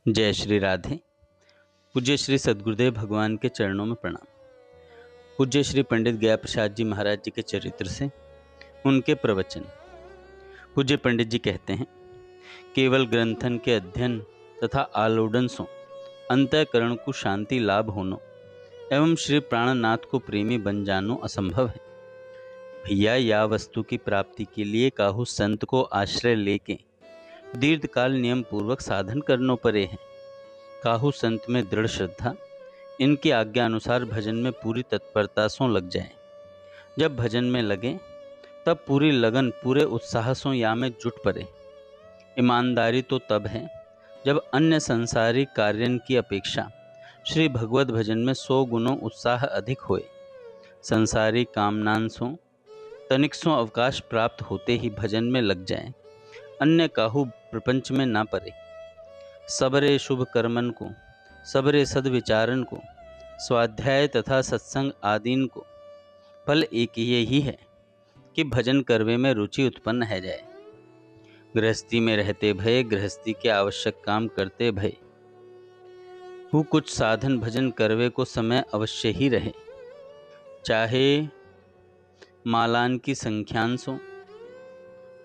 जय श्री राधे। पूज्य श्री सद्गुरुदेव भगवान के चरणों में प्रणाम। पूज्य श्री पंडित गया प्रसाद जी महाराज जी के चरित्र से उनके प्रवचन। पूज्य पंडित जी कहते हैं, केवल ग्रंथन के अध्ययन तथा आलोडन सो अंतःकरण को शांति लाभ होनो एवं श्री प्राणनाथ को प्रेमी बन जानो असंभव है। भैया या वस्तु की प्राप्ति के लिए काहू संत को आश्रय लेके दीर्घकाल नियम पूर्वक साधन करनो परे है। काहू संत में दृढ़ श्रद्धा, इनकी आज्ञा अनुसार भजन में पूरी तत्परता सो लग जाए। जब भजन में लगे तब पूरी लगन पूरे उत्साह सो या में जुट पड़े। ईमानदारी तो तब है जब अन्य संसारिक कार्यन की अपेक्षा श्री भगवत भजन में 100 गुणों उत्साह अधिक होए। संसारिक कामनान सो तनिक सो अवकाश प्राप्त होते ही भजन में लग जाए, अन्य काहू प्रपंच में ना पड़े। सबरे शुभ कर्मन को, सबरे सद्विचारन को, स्वाध्याय तथा सत्संग आदीन को फल एक यही है कि भजन करवे में रुचि उत्पन्न है जाए। गृहस्थी में रहते भय, गृहस्थी के आवश्यक काम करते भय, वो कुछ साधन भजन करवे को समय अवश्य ही रहे। चाहे मालान की संख्यान सो,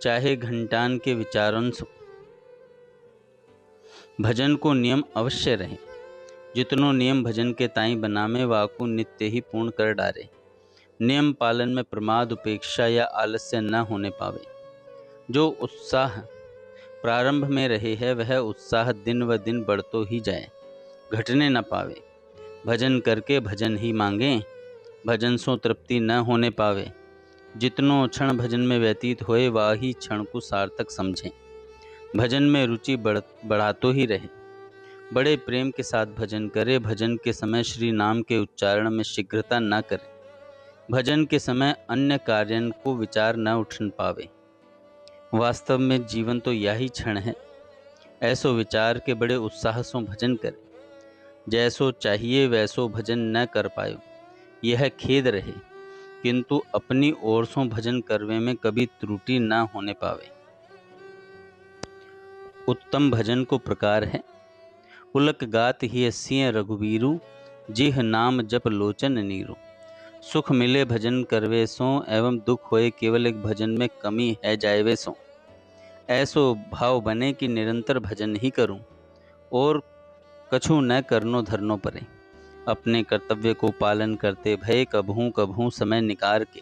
चाहे घंटान के विचारन सो, भजन को नियम अवश्य रहे। जितनो नियम भजन के ताई बनामे वाकु नित्य ही पूर्ण कर डारे। नियम पालन में प्रमाद, उपेक्षा या आलस्य न होने पावे। जो उत्साह प्रारंभ में रहे है वह उत्साह दिन व दिन बढ़तो ही जाए, घटने न पावे। भजन करके भजन ही मांगे, भजन सो तृप्ति न होने पावे। जितनो क्षण भजन में व्यतीत होए वही क्षण को सार्थक समझें। भजन में रुचि बढ़ातो ही रहे। बड़े प्रेम के साथ भजन करे। भजन के समय श्री नाम के उच्चारण में शीघ्रता न करे। भजन के समय अन्य कार्यों को विचार न उठन पावे। वास्तव में जीवन तो यही क्षण है। ऐसो विचार के बड़े उत्साह से भजन करे। जैसो चाहिए वैसो भजन न कर पायो, यह खेद रहे। किंतु अपनी ओर से भजन करवे में कभी त्रुटि न होने पावे। उत्तम भजन को प्रकार है, पुलक गात ही सिंह रघुवीरु, जिह नाम जप लोचन नीरू। सुख मिले भजन करवे सो, एवं दुख होए केवल एक भजन में कमी है जाएवे सो। ऐसो भाव बने कि निरंतर भजन ही करूं और कछु न करनो धरनो परे। अपने कर्तव्य को पालन करते भय कभू कभू समय निकार के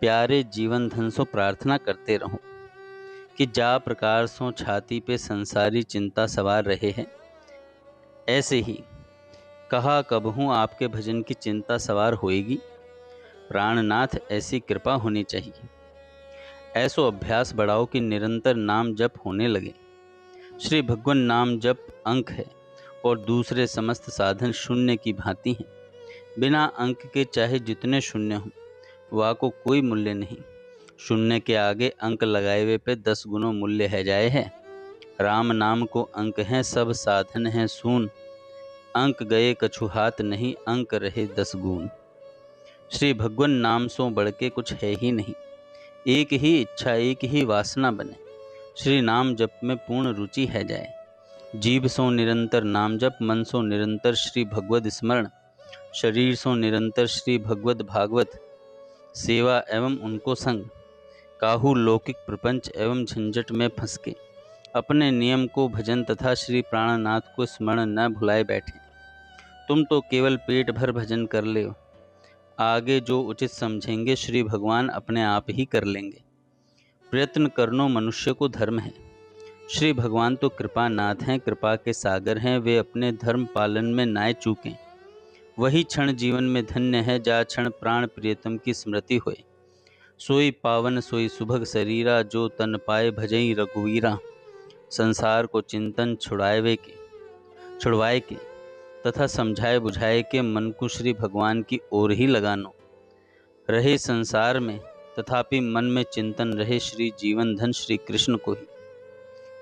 प्यारे जीवन धन सो प्रार्थना करते रहो कि जा प्रकार सो छाती पे संसारी चिंता सवार रहे हैं, ऐसे ही कहा कबहू आपके भजन की चिंता सवार होएगी। प्राणनाथ ऐसी कृपा होनी चाहिए। ऐसो अभ्यास बढ़ाओ कि निरंतर नाम जप होने लगे। श्री भगवान नाम जप अंक है और दूसरे समस्त साधन शून्य की भांति हैं। बिना अंक के चाहे जितने शून्य हों, वह को कोई मूल्य नहीं। शून्य के आगे अंक लगाए हुए पे 10 गुणों मूल्य है जाए है। राम नाम को अंक हैं, सब साधन हैं सून। अंक गए कछु हाथ नहीं, अंक रहे 10 गुण। श्री भगवान नाम सो बढ़ के कुछ है ही नहीं। एक ही इच्छा, एक ही वासना बने, श्री नाम जप में पूर्ण रुचि है जाए। जीव सो निरंतर नाम जप, मन सो निरंतर श्री भगवत स्मरण, शरीर सो निरंतर श्री भगवत भागवत सेवा एवं उनको संग। काहू लौकिक प्रपंच एवं झंझट में फंस के अपने नियम को भजन तथा श्री प्राणनाथ को स्मरण न भुलाए बैठे। तुम तो केवल पेट भर भजन कर ले, आगे जो उचित समझेंगे श्री भगवान अपने आप ही कर लेंगे। प्रयत्न करनो मनुष्य को धर्म है। श्री भगवान तो कृपानाथ हैं, कृपा के सागर हैं। वे अपने धर्म पालन में नाय चूकें। वही क्षण जीवन में धन्य है जा क्षण प्राण प्रियतम की स्मृति होए। सोई पावन सोई सुभग शरीरा, जो तन पाए भजई रघुवीरा। संसार को चिंतन छुड़वाए के तथा समझाए बुझाए के मन को श्री भगवान की ओर ही लगानो। रहे संसार में तथापि मन में चिंतन रहे श्री जीवन धन श्री कृष्ण को ही।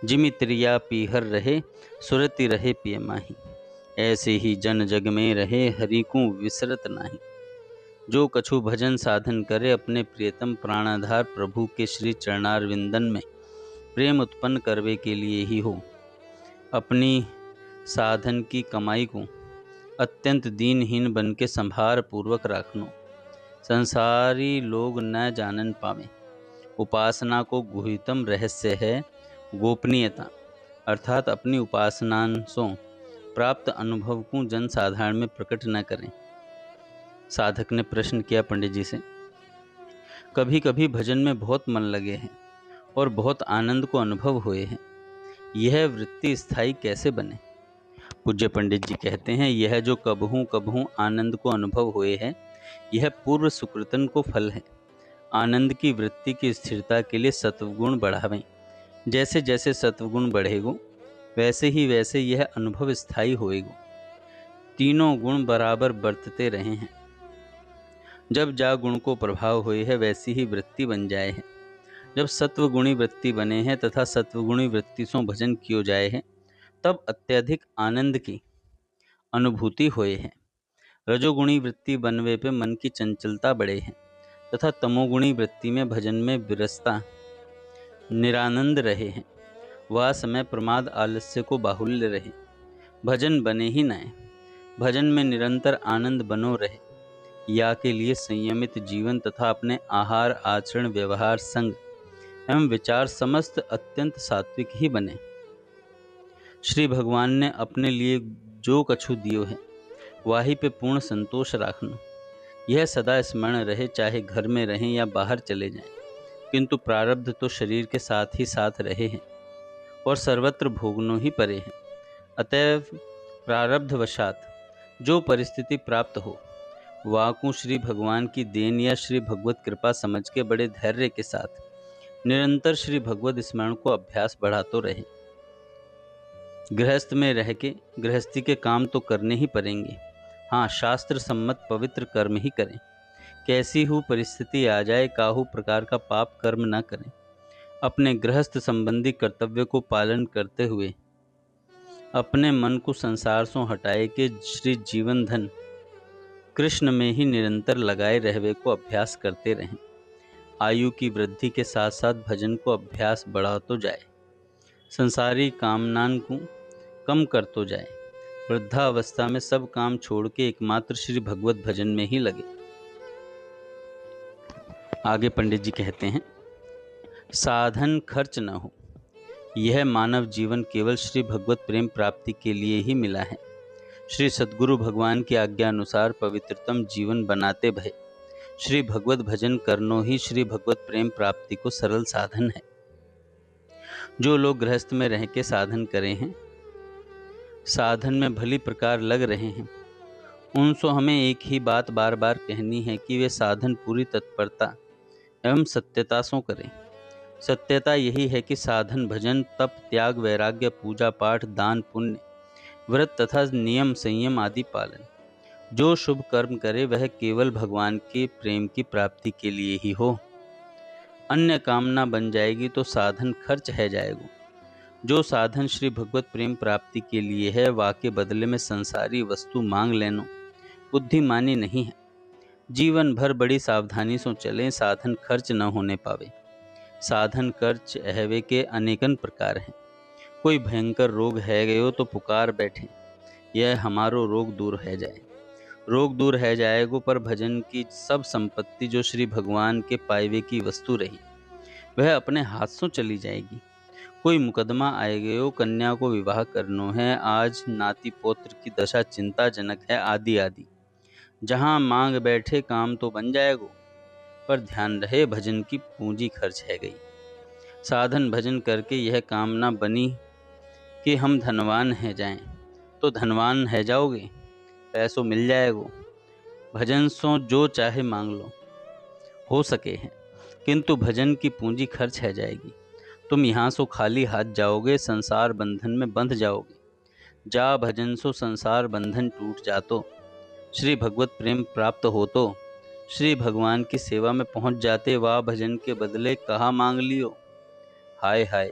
जिमि त्रिया पीहर रहे, सुरति रहे पिय माही। ऐसे ही जन जग में रहे, हरि को विसरत नाही। जो कछु भजन साधन करे, अपने प्रियतम प्राणाधार प्रभु के श्री चरणार विंदन में प्रेम उत्पन्न करवे के लिए ही हो। अपनी साधन की कमाई को अत्यंत दीनहीन बन के संभार पूर्वक राखनो। संसारी लोग न जानन पावे। उपासना को गुहितम रहस्य है गोपनीयता, अर्थात अपनी उपासनांशों प्राप्त अनुभव को जन साधारण में प्रकट न करें। साधक ने प्रश्न किया पंडित जी से, कभी कभी भजन में बहुत मन लगे हैं और बहुत आनंद को अनुभव हुए हैं, यह वृत्ति स्थायी कैसे बने? पूज्य पंडित जी कहते हैं, यह जो कबहू कबहू आनंद को अनुभव हुए हैं, यह पूर्व सुकृतन को फल है। आनंद की वृत्ति की स्थिरता के लिए सत्वगुण बढ़ावें। जैसे जैसे सत्वगुण बढ़ेगो वैसे ही वैसे यह अनुभव स्थायी होएगो। तीनों गुण बराबर बरतते रहे हैं। जब जा गुण को प्रभाव हुए है वैसी ही वृत्ति बन जाए है। जब सत्वगुणी वृत्ति बने हैं तथा सत्वगुणी वृत्ति से भजन कियो जाए है, तब अत्यधिक आनंद की अनुभूति हुए है। रजोगुणी वृत्ति बनवे पे मन की चंचलता बढ़े है तथा तमोगुणी वृत्ति में भजन में विरसता निरानंद रहे हैं। वह समय प्रमाद आलस्य को बाहुल्य रहे, भजन बने ही नए। भजन में निरंतर आनंद बनो रहे, या के लिए संयमित जीवन तथा अपने आहार आचरण व्यवहार संग एवं विचार समस्त अत्यंत सात्विक ही बने। श्री भगवान ने अपने लिए जो कछु दियो है वाही पे पूर्ण संतोष राखना। यह सदा स्मरण रहे, चाहे घर में रहें या बाहर चले जाएं, किंतु प्रारब्ध तो शरीर के साथ ही साथ रहे हैं और सर्वत्र भोगनो ही परे हैं। अतएव प्रारब्धवशात जो परिस्थिति प्राप्त हो, वाकू श्री भगवान की देन या श्री भगवत कृपा समझ के बड़े धैर्य के साथ निरंतर श्री भगवत स्मरण को अभ्यास बढ़ाते रहे। गृहस्थ में रह के गृहस्थी के काम तो करने ही पड़ेंगे। हाँ, शास्त्र सम्मत पवित्र कर्म ही करें। कैसी हो परिस्थिति आ जाए, काहू प्रकार का पाप कर्म न करें। अपने गृहस्थ संबंधी कर्तव्य को पालन करते हुए अपने मन को संसार से हटाए के श्री जीवन धन कृष्ण में ही निरंतर लगाए रहवे को अभ्यास करते रहें। आयु की वृद्धि के साथ साथ भजन को अभ्यास बढ़ा तो जाए, संसारी कामनान को कम कर तो जाए। वृद्धावस्था में सब काम छोड़ के एकमात्र श्री भगवत भजन में ही लगे। आगे पंडित जी कहते हैं, साधन खर्च न हो। यह मानव जीवन केवल श्री भगवत प्रेम प्राप्ति के लिए ही मिला है। श्री सद्गुरु भगवान की आज्ञा अनुसार पवित्रतम जीवन बनाते भय श्री भगवत भजन करनो ही श्री भगवत प्रेम प्राप्ति को सरल साधन है। जो लोग गृहस्थ में रह के साधन करे हैं, साधन में भली प्रकार लग रहे हैं, उनसे हमें एक ही बात बार बार कहनी है कि वे साधन पूरी तत्परता एवं सत्यता से करें। सत्यता यही है कि साधन भजन तप त्याग वैराग्य पूजा पाठ दान पुण्य व्रत तथा नियम संयम आदि पालन, जो शुभ कर्म करे वह केवल भगवान के प्रेम की प्राप्ति के लिए ही हो। अन्य कामना बन जाएगी तो साधन खर्च है जाएगा। जो साधन श्री भगवत प्रेम प्राप्ति के लिए है, वाके बदले में संसारी वस्तु मांग लेना बुद्धिमानी नहीं है। जीवन भर बड़ी सावधानी से चलें, साधन खर्च न होने पावे। साधन खर्च अहवे के अनेकन प्रकार हैं। कोई भयंकर रोग है गयो तो पुकार बैठे, यह हमारो रोग दूर है जाए। रोग दूर है जाएगो, पर भजन की सब संपत्ति जो श्री भगवान के पायवे की वस्तु रही वह अपने हाथ से चली जाएगी। कोई मुकदमा आए गयो, कन्या को विवाह करनो है, आज नाती पोत्र की दशा चिंताजनक है, आदि आदि। जहाँ मांग बैठे काम तो बन जाएगो, पर ध्यान रहे भजन की पूंजी खर्च है गई। साधन भजन करके यह कामना बनी कि हम धनवान है जाएं, तो धनवान है जाओगे, पैसों मिल जाएगो। भजन सो जो चाहे मांग लो, हो सके है, किंतु भजन की पूंजी खर्च है जाएगी। तुम यहाँ सो खाली हाथ जाओगे, संसार बंधन में बंध जाओगे। जा भजन सो संसार बंधन टूट जातो, श्री भगवत प्रेम प्राप्त हो तो श्री भगवान की सेवा में पहुँच जाते। वाह भजन के बदले कहाँ मांग लियो। हाय हाय,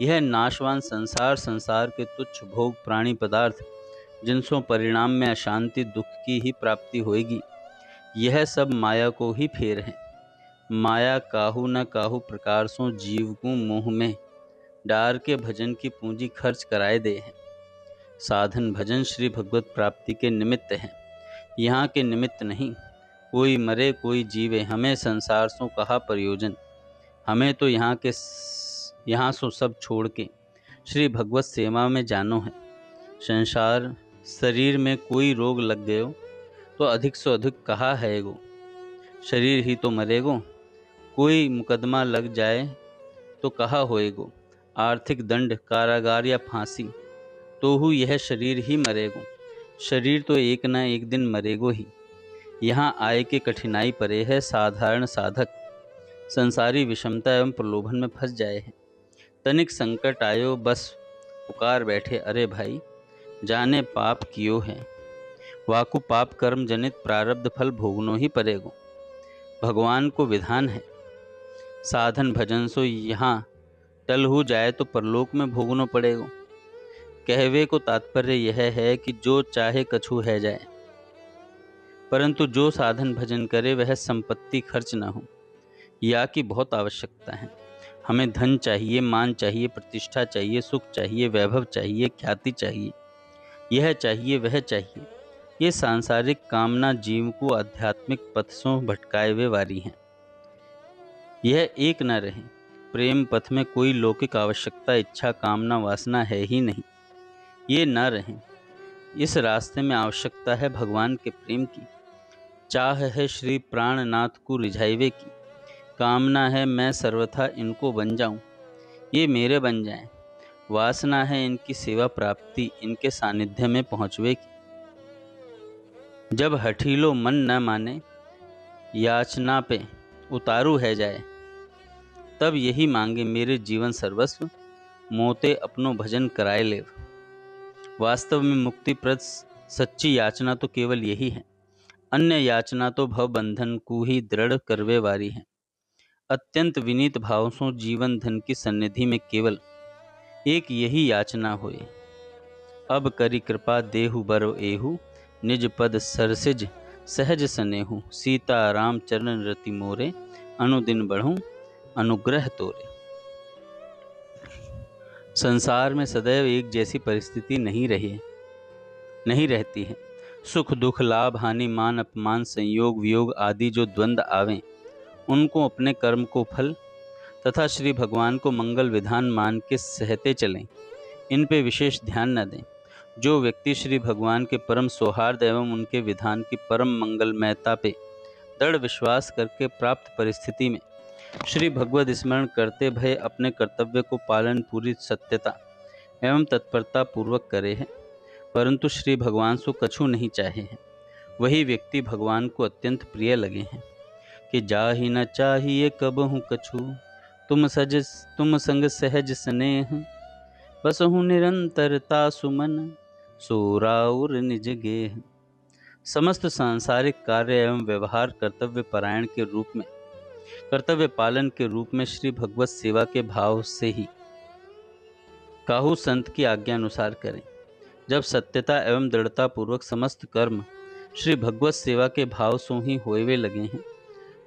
यह नाशवान संसार, संसार के तुच्छ भोग प्राणी पदार्थ जिनसों परिणाम में अशांति दुख की ही प्राप्ति होएगी, यह सब माया को ही फेर है। माया काहू न काहू प्रकार सो जीव को मोह में डार के भजन की पूंजी खर्च कराए दे है। साधन भजन श्री भगवत प्राप्ति के निमित्त है, यहाँ के निमित्त नहीं। कोई मरे कोई जीवे, हमें संसार सो कहा प्रयोजन। हमें तो यहाँ सो सब छोड़ के श्री भगवत सेवा में जानो है। संसार शरीर में कोई रोग लग गयो तो अधिक से अधिक कहा है गो, शरीर ही तो मरेगो। कोई मुकदमा लग जाए तो कहा होएगो, आर्थिक दंड कारागार या फांसी, तो हु यह शरीर ही मरेगो। शरीर तो एक न एक दिन मरेगो ही। यहाँ आय के कठिनाई परे है साधारण साधक, संसारी विषमता एवं प्रलोभन में फंस जाए हैं। तनिक संकट आयो बस पुकार बैठे, अरे भाई जाने पाप कियो है, वाकु पाप कर्म जनित प्रारब्ध फल भोगनो ही पड़ेगो। भगवान को विधान है, साधन भजन सो यहाँ टल हो जाए तो परलोक में भोगनो पड़ेगो। कहवे को तात्पर्य यह है कि जो चाहे कछु है जाए, परंतु जो साधन भजन करे वह संपत्ति खर्च न हो, या की बहुत आवश्यकता है। हमें धन चाहिए, मान चाहिए, प्रतिष्ठा चाहिए, सुख चाहिए, वैभव चाहिए, ख्याति चाहिए, यह चाहिए वह चाहिए। ये सांसारिक कामना जीव को आध्यात्मिक पथ से भटकाए हुए वारी हैं। यह एक न रहे। प्रेम पथ में कोई लौकिक आवश्यकता, इच्छा, कामना, वासना है ही नहीं। ये न रहे। इस रास्ते में आवश्यकता है भगवान के प्रेम की। चाह है श्री प्राणनाथ को रिझाइवे की। कामना है मैं सर्वथा इनको बन जाऊं, ये मेरे बन जाएं। वासना है इनकी सेवा प्राप्ति, इनके सानिध्य में पहुँचवे की। जब हठीलो मन न माने, याचना पे उतारू है जाए, तब यही मांगे मेरे जीवन सर्वस्व, मोते अपनो भजन कराए ले। वास्तव में मुक्तिप्रद सच्ची याचना तो केवल यही है। अन्य याचना तो भव बंधन को ही दृढ़ करवे वारी है। अत्यंत विनीत भाव से जीवन धन की सन्निधि में केवल एक यही याचना होए, अब करी कृपा देहु बरो एहु, निज पद सरसिज सहज सनेहु। सीता राम चरण रति मोरे, अनुदिन बढ़ूं अनुग्रह तोरे। संसार में सदैव एक जैसी परिस्थिति नहीं रहती है। सुख दुख, लाभ हानि, मान अपमान, संयोग वियोग आदि जो द्वंद्व आवें, उनको अपने कर्म को फल तथा श्री भगवान को मंगल विधान मान के सहते चलें। इन पे विशेष ध्यान न दें। जो व्यक्ति श्री भगवान के परम सौहार्द एवं उनके विधान की परम मंगलमयता पे दृढ़ विश्वास करके प्राप्त परिस्थिति में श्री भगवत स्मरण करते भय अपने कर्तव्य को पालन पूरी सत्यता एवं तत्परता पूर्वक करे है, परंतु श्री भगवान सो कछु नहीं चाहे हैं, वही व्यक्ति भगवान को अत्यंत प्रिय लगे हैं। कि जाहि न चाहिए कबहु कछु, तुम संग सहज स्नेह, बसहु निरंतरता सुमन, सोराउर निज गेह। समस्त सांसारिक कार्य एवं व्यवहार कर्तव्य पालन के रूप में श्री भगवत सेवा के भाव से ही काहू संत की आज्ञा अनुसार करें। जब सत्यता एवं दृढ़ता पूर्वक समस्त कर्म श्री भगवत सेवा के भाव से ही होए लगे हैं,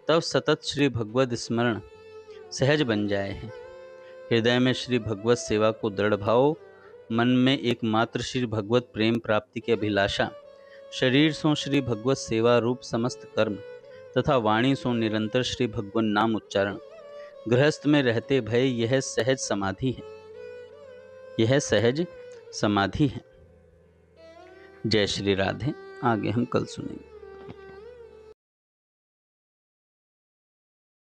तब सतत श्री भगवत स्मरण सहज बन जाए हैं। हृदय में श्री भगवत सेवा को दृढ़ भाव, मन में एकमात्र श्री भगवत प्रेम प्राप्ति की अभिलाषा, शरीर सो श्री भगवत सेवा रूप समस्त कर्म तथा वाणी सो निरंतर श्री भगवान नाम उच्चारण, गृहस्थ में रहते भय यह सहज समाधि है। जय श्री राधे। आगे हम कल सुनेंगे।